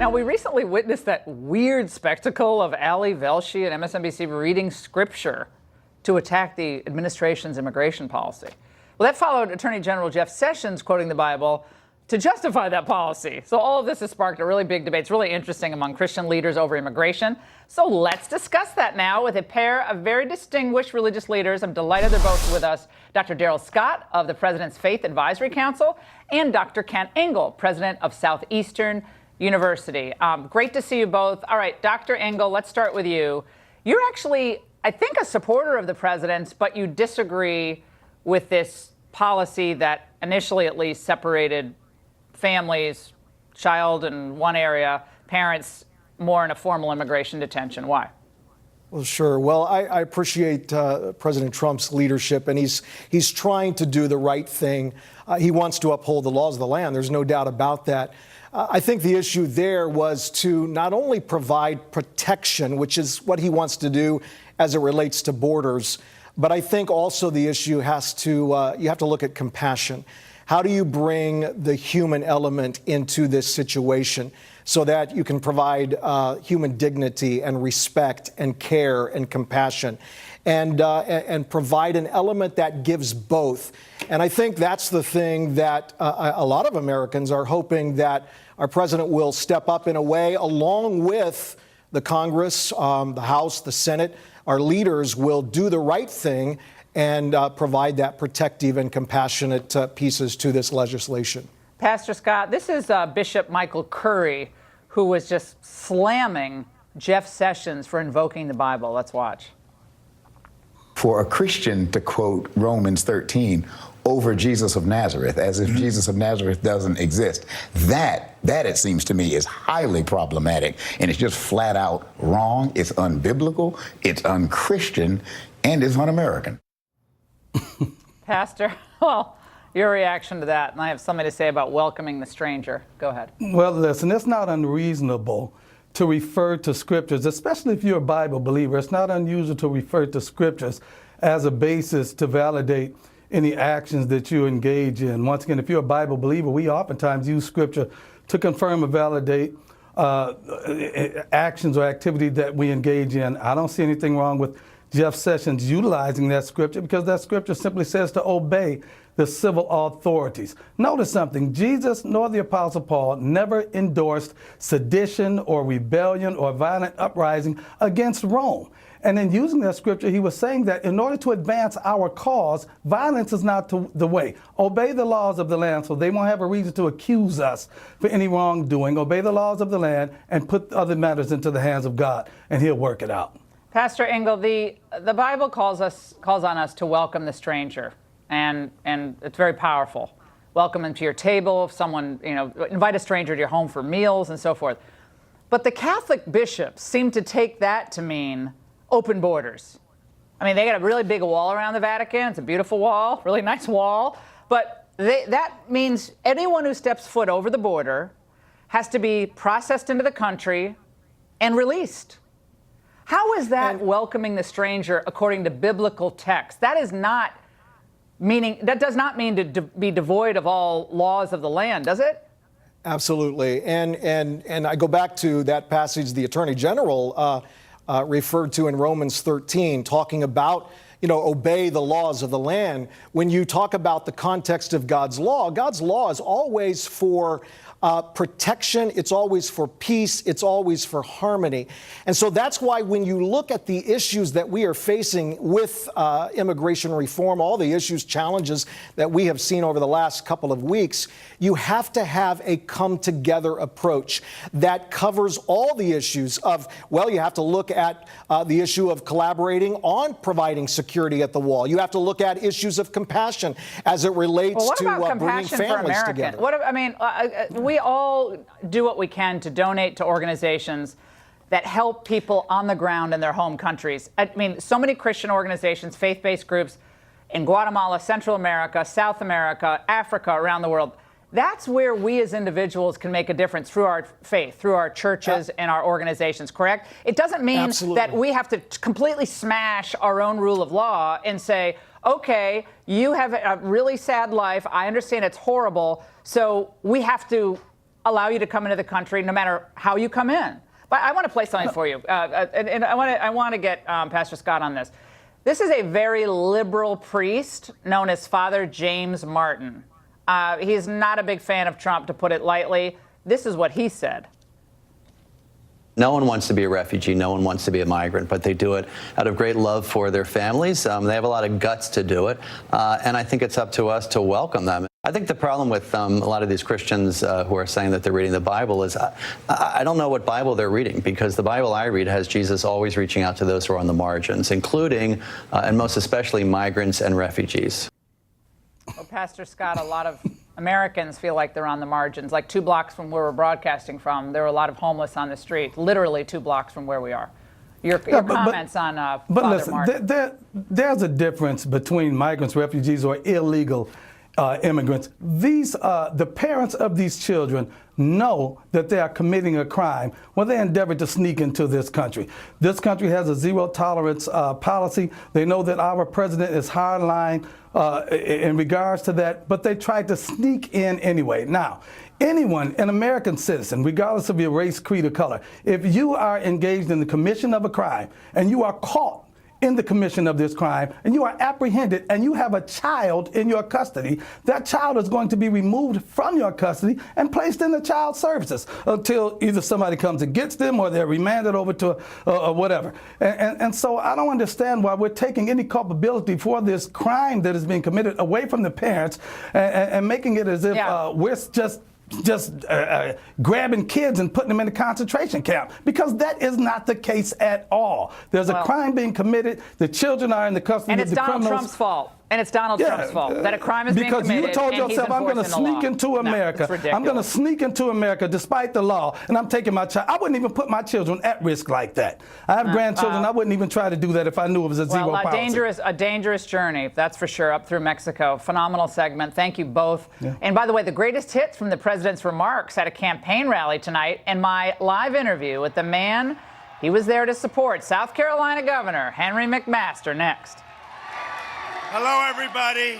Now, we recently witnessed that weird spectacle of Ali Velshi and MSNBC reading scripture to attack the administration's immigration policy. Well, that followed Attorney General Jeff Sessions quoting the Bible to justify that policy. So all of this has sparked a really big debate. It's really interesting among Christian leaders over immigration. So let's discuss that now with a pair of very distinguished religious leaders. I'm delighted they're both with us. Dr. Daryl Scott of the President's Faith Advisory Council and Dr. Ken Angle, president of Southeastern University. Great to see you both. All right, Dr. Angle, let's start with you. You're actually, I think, a supporter of the president's, but you disagree with this policy that initially at least separated families, child in one area, parents more in a formal immigration detention. Why? Well, sure. Well, I appreciate President Trump's leadership, and he's trying to do the right thing. He wants to uphold the laws of the land. There's no doubt about that. I think the issue there was to not only provide protection, which is what he wants to do as it relates to borders, but I think also the issue has to, you have to look at compassion. How do you bring the human element into this situation so that you can provide human dignity and respect and care and compassion and provide an element that gives both? And I think that's the thing that a lot of Americans are hoping that our president will step up in a way, along with the Congress, the House, the Senate. Our leaders will do the right thing and provide that protective and compassionate pieces to this legislation. Pastor Scott, this is Bishop Michael Curry, who was just slamming Jeff Sessions for invoking the Bible. Let's watch. For a Christian to quote Romans 13 over Jesus of Nazareth, as if Jesus of Nazareth doesn't exist, that it seems to me is highly problematic, and it's just flat out wrong. It's unbiblical, it's unchristian, and it's un-American. Pastor, well, your reaction to that, and I have something to say about welcoming the stranger. Go ahead. Well, listen, it's not unreasonable to refer to scriptures, especially if you're a Bible believer. It's not unusual to refer to scriptures as a basis to validate any actions that you engage in. Once again, if you're a Bible believer, we oftentimes use scripture to confirm or validate actions or activity that we engage in. I don't see anything wrong with Jeff Sessions utilizing that scripture, because that scripture simply says to obey the civil authorities. Notice something: Jesus nor the Apostle Paul never endorsed sedition or rebellion or violent uprising against Rome. And in using that scripture, he was saying that in order to advance our cause, violence is not the way. Obey the laws of the land so they won't have a reason to accuse us for any wrongdoing. Obey the laws of the land and put other matters into the hands of God, and he'll work it out. Pastor Engel, the Bible calls on us to welcome the stranger, and it's very powerful. Welcome them to your table. If someone, invite a stranger to your home for meals and so forth. But the Catholic bishops seem to take that to mean open borders. I mean, they got a really big wall around the Vatican. It's a beautiful wall, really nice wall. But that means anyone who steps foot over the border has to be processed into the country and released. How is that welcoming the stranger according to biblical text? That does not mean to be devoid of all laws of the land, does it? Absolutely. And I go back to that passage the Attorney General referred to in Romans 13, talking about, obey the laws of the land. When you talk about the context of God's law is always for protection, it's always for peace, it's always for harmony. And so that's why when you look at the issues that we are facing with immigration reform, all the issues, challenges that we have seen over the last couple of weeks, you have to have a come-together approach that covers all the issues of, you have to look at the issue of collaborating on providing security at the wall. You have to look at issues of compassion as it relates to bringing families together. We all do what we can to donate to organizations that help people on the ground in their home countries. I mean, so many Christian organizations, faith-based groups in Guatemala, Central America, South America, Africa, around the world. That's where we as individuals can make a difference through our faith, through our churches and our organizations, correct? It doesn't mean that we have to completely smash our own rule of law and say, okay, you have a really sad life. I understand it's horrible. So we have to allow you to come into the country no matter how you come in. But I want to play something for you, and I want to get Pastor Scott on this. This is a very liberal priest known as Father James Martin. He's not a big fan of Trump, to put it lightly. This is what he said. No one wants to be a refugee. No one wants to be a migrant, but they do it out of great love for their families. They have a lot of guts to do it, and I think it's up to us to welcome them. I think the problem with a lot of these Christians who are saying that they're reading the Bible is I don't know what Bible they're reading, because the Bible I read has Jesus always reaching out to those who are on the margins, including and most especially migrants and refugees. Well, Pastor Scott, a lot of Americans feel like they're on the margins. Like 2 blocks from where we're broadcasting from, there are a lot of homeless on the street, literally 2 blocks from where we are. Your comments on Father Martin. There's a difference between migrants, refugees, or illegal immigrants. The parents of these children know that they are committing a crime when they endeavor to sneak into this country. This country has a zero tolerance policy. They know that our president is hardline in regards to that, but they tried to sneak in anyway. Now, anyone, an American citizen, regardless of your race, creed, or color, if you are engaged in the commission of a crime and you are caught in the commission of this crime and you are apprehended and you have a child in your custody, that child is going to be removed from your custody and placed in the child services until either somebody comes and gets them or they're remanded over to whatever. And so I don't understand why we're taking any culpability for this crime that is being committed away from the parents and making it as if we're just grabbing kids and putting them in a concentration camp, because that is not the case at all. There's a crime being committed. The children are in the custody of the criminals. And it's Donald Trump's fault. And it's Donald Trump's fault that a crime is being committed. Because you told yourself, I'm going to sneak into America. I'm going to sneak into America despite the law, and I'm taking my child. I wouldn't even put my children at risk like that. I have grandchildren. I wouldn't even try to do that if I knew it was a zero policy. A dangerous journey, that's for sure, up through Mexico. Phenomenal segment. Thank you both. Yeah. And by the way, the greatest hits from the president's remarks at a campaign rally tonight, and my live interview with the man he was there to support, South Carolina Governor Henry McMaster, next. Hello, everybody.